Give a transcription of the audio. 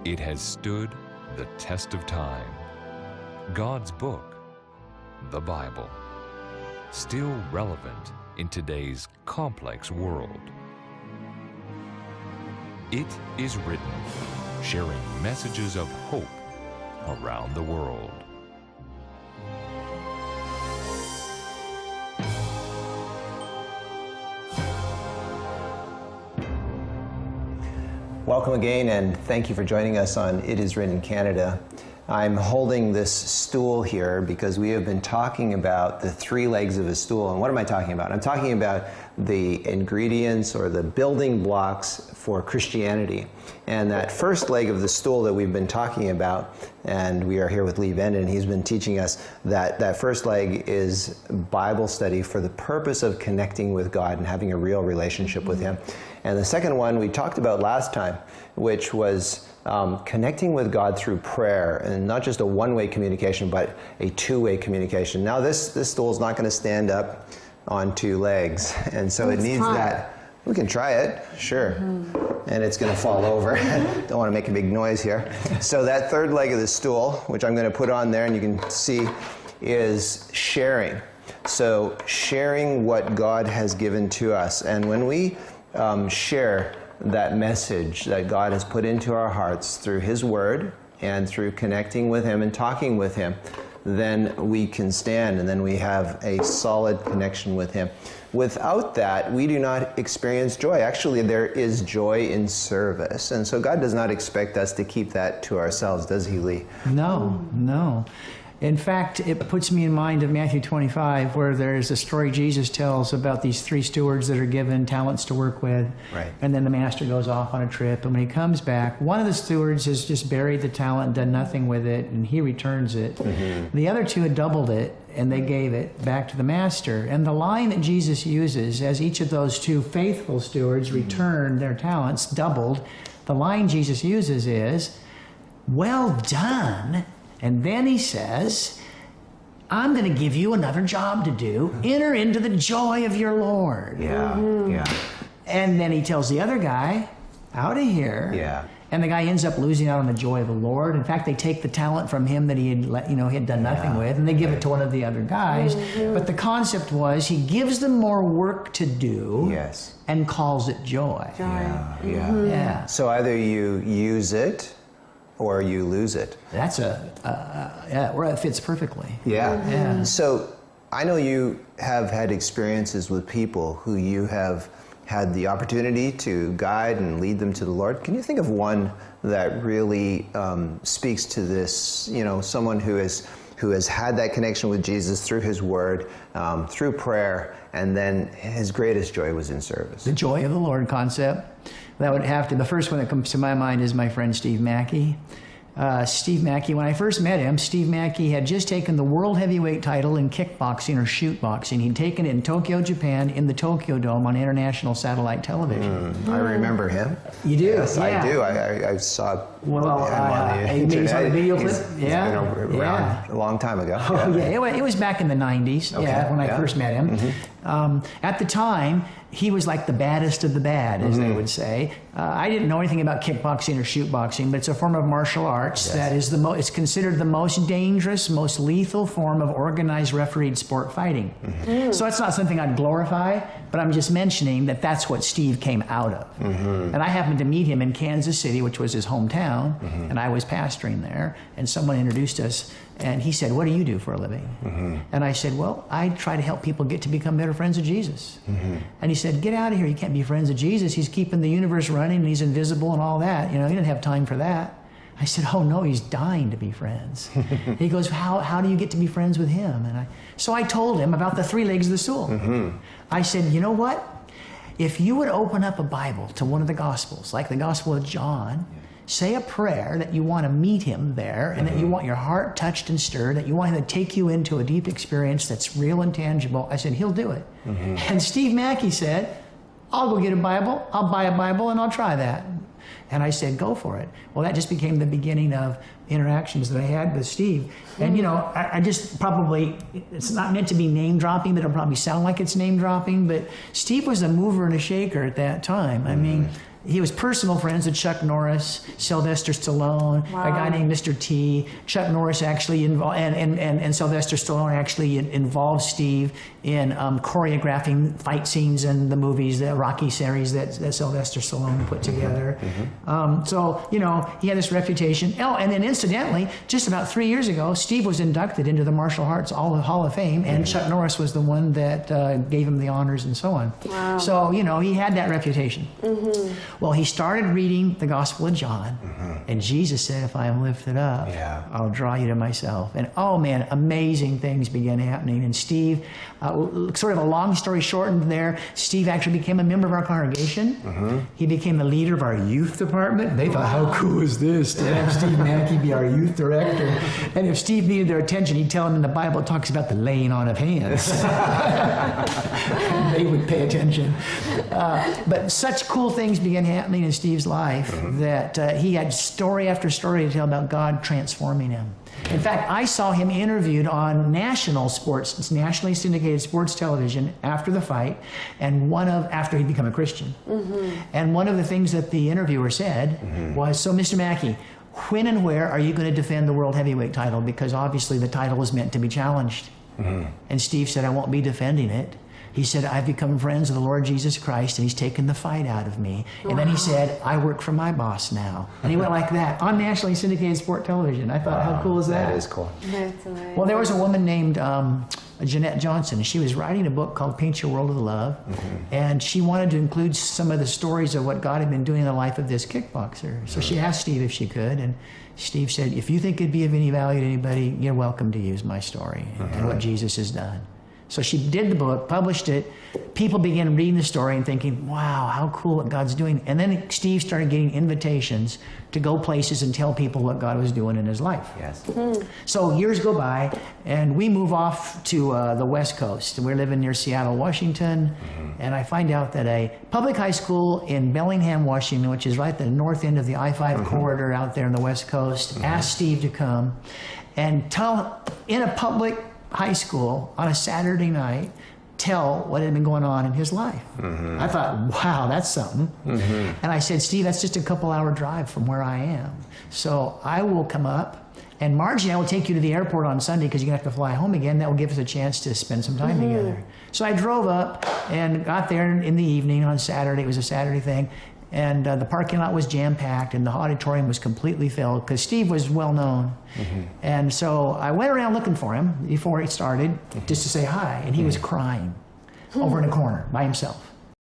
It has stood the test of time. God's book, the Bible, still relevant in today's complex world. It is written, sharing messages of hope around the world. Welcome again, and thank you for joining us on It Is Written Canada. I'm holding this stool here because we have been talking about the three legs of a stool. And what am I talking about? I'm talking about the ingredients or the building blocks for Christianity. And that first leg of the stool that we've been talking about, and we are here with Lee Venden, and he's been teaching us that first leg is Bible study for the purpose of connecting with God and having a real relationship with Him. And the second one we talked about last time, which was connecting with God through prayer, and not just a one-way communication, but a two-way communication. Now this stool is not going to stand up on two legs, and so it needs that. We can try it, sure. And it's going to fall over. Don't want to make a big noise here. So that third leg of the stool, which I'm going to put on there, and you can see, is sharing. So sharing what God has given to us. And when we share that message that God has put into our hearts through His Word and through connecting with Him and talking with Him, then we can stand, and then we have a solid connection with Him. Without that, we do not experience joy. Actually, there is joy in service. And so God does not expect us to keep that to ourselves, does He, Lee? No. In fact, it puts me in mind of Matthew 25, where there's a story Jesus tells about these three stewards that are given talents to work with. Right. And then the master goes off on a trip, and when he comes back, one of the stewards has just buried the talent and done nothing with it, and he returns it. Mm-hmm. The other two had doubled it, and they gave it back to the master. And the line that Jesus uses as each of those two faithful stewards return their talents doubled, the line Jesus uses is, "Well done." And then he says, "I'm going to give you another job to do. Enter into the joy of your Lord." Yeah. And then he tells the other guy, "Out of here." Yeah. And the guy ends up losing out on the joy of the Lord. In fact, they take the talent from him that he had done nothing with, and they give it to one of the other guys. But the concept was he gives them more work to do. Yes. And calls it joy. Yeah. So either you use it or you lose it. That's it fits perfectly. Yeah. So I know you have had experiences with people who you have had the opportunity to guide and lead them to the Lord. Can you think of one that really speaks to this? You know, someone who has had that connection with Jesus through His Word, through prayer, and then his greatest joy was in service. The joy of the Lord concept. That would have to, the first one that comes to my mind is my friend Steve Mackey. Steve Mackey, when I first met him, Steve Mackey had just taken the world heavyweight title in kickboxing or shoot boxing. He'd taken it in Tokyo, Japan, in the Tokyo Dome on international satellite television. I remember him. You do? Yes, yeah. I do. I saw him on the maybe internet. saw the video clip? He's been around a long time ago. It was back in the 90s, when I first met him. At the time, he was like the baddest of the bad, as they would say. I didn't know anything about kickboxing or shoot boxing, but it's a form of martial arts that is it's considered the most dangerous, most lethal form of organized refereed sport fighting. So it's not something I'd glorify, but I'm just mentioning that that's what Steve came out of. And I happened to meet him in Kansas City, which was his hometown, and I was pastoring there, and someone introduced us, and he said, "What do you do for a living?" And I said, "Well, I try to help people get to become better friends of Jesus." And he said, "Get out of here, you can't be friends of Jesus. He's keeping the universe running, and he's invisible and all that. You know, he didn't have time for that." I said, "Oh no, he's dying to be friends." He goes, how do you get to be friends with him? And so I told him about the three legs of the stool. I said, "You know what? If you would open up a Bible to one of the Gospels, like the Gospel of John, say a prayer that you want to meet him there, and that you want your heart touched and stirred, that you want him to take you into a deep experience that's real and tangible," I said, "He'll do it." And Steve Mackey said, "I'll go get a Bible, I'll buy a Bible, and I'll try that." And I said, "Go for it." Well, that just became the beginning of interactions that I had with Steve. And, you know, I just probably, it's not meant to be name dropping, but it'll probably sound like it's name dropping, but Steve was a mover and a shaker at that time. I mean, he was personal friends with Chuck Norris, Sylvester Stallone, a guy named Mr. T. Chuck Norris actually and Sylvester Stallone actually involved Steve in choreographing fight scenes in the movies, the Rocky series that Sylvester Stallone put together. So, you know, he had this reputation. Oh, and then incidentally, just about 3 years ago, Steve was inducted into the Martial Arts Hall of Fame, and Chuck Norris was the one that gave him the honors and so on. Wow. So, you know, he had that reputation. Well, he started reading the Gospel of John, and Jesus said, if I am lifted up, I'll draw you to myself. And oh man, amazing things began happening. And Steve, sort of a long story shortened there, Steve actually became a member of our congregation. He became the leader of our youth department. They thought, how cool is this to have Steve Mackey be our youth director? And if Steve needed their attention, he'd tell them in the Bible it talks about the laying on of hands. They would pay attention. But such cool things began happening in Steve's life that he had story after story to tell about God transforming him. In fact, I saw him interviewed on nationally syndicated sports television after the fight, and after he'd become a Christian. And one of the things that the interviewer said was, so Mr. Mackey, when and where are you going to defend the world heavyweight title? Because obviously the title is meant to be challenged. And Steve said, I won't be defending it. He said, I've become friends of the Lord Jesus Christ, and he's taken the fight out of me. And then he said, I work for my boss now. And he went like that on nationally syndicated sport television. I thought, how cool is that? That is cool. That's amazing. Well, there was a woman named Jeanette Johnson. She was writing a book called Paint Your World with Love, and she wanted to include some of the stories of what God had been doing in the life of this kickboxer. So she asked Steve if she could, and Steve said, if you think it'd be of any value to anybody, you're welcome to use my story and what Jesus has done. So she did the book, published it. People began reading the story and thinking, wow, how cool what God's doing. And then Steve started getting invitations to go places and tell people what God was doing in his life. Yes. So years go by, and we move off to the West Coast. We're living near Seattle, Washington, and I find out that a public high school in Bellingham, Washington, which is right at the north end of the I-5 corridor out there on the West Coast, asked Steve to come and tell in a public high school on a Saturday night, tell what had been going on in his life. I thought, wow, that's something. And I said, Steve, that's just a couple-hour drive from where I am. So I will come up, and Margie and I will take you to the airport on Sunday because you're going to have to fly home again. That will give us a chance to spend some time together. So I drove up and got there in the evening on Saturday. It was a Saturday thing. And the parking lot was jam-packed, and the auditorium was completely filled because Steve was well-known. And so I went around looking for him before it started just to say hi, and he was crying over in a corner by himself.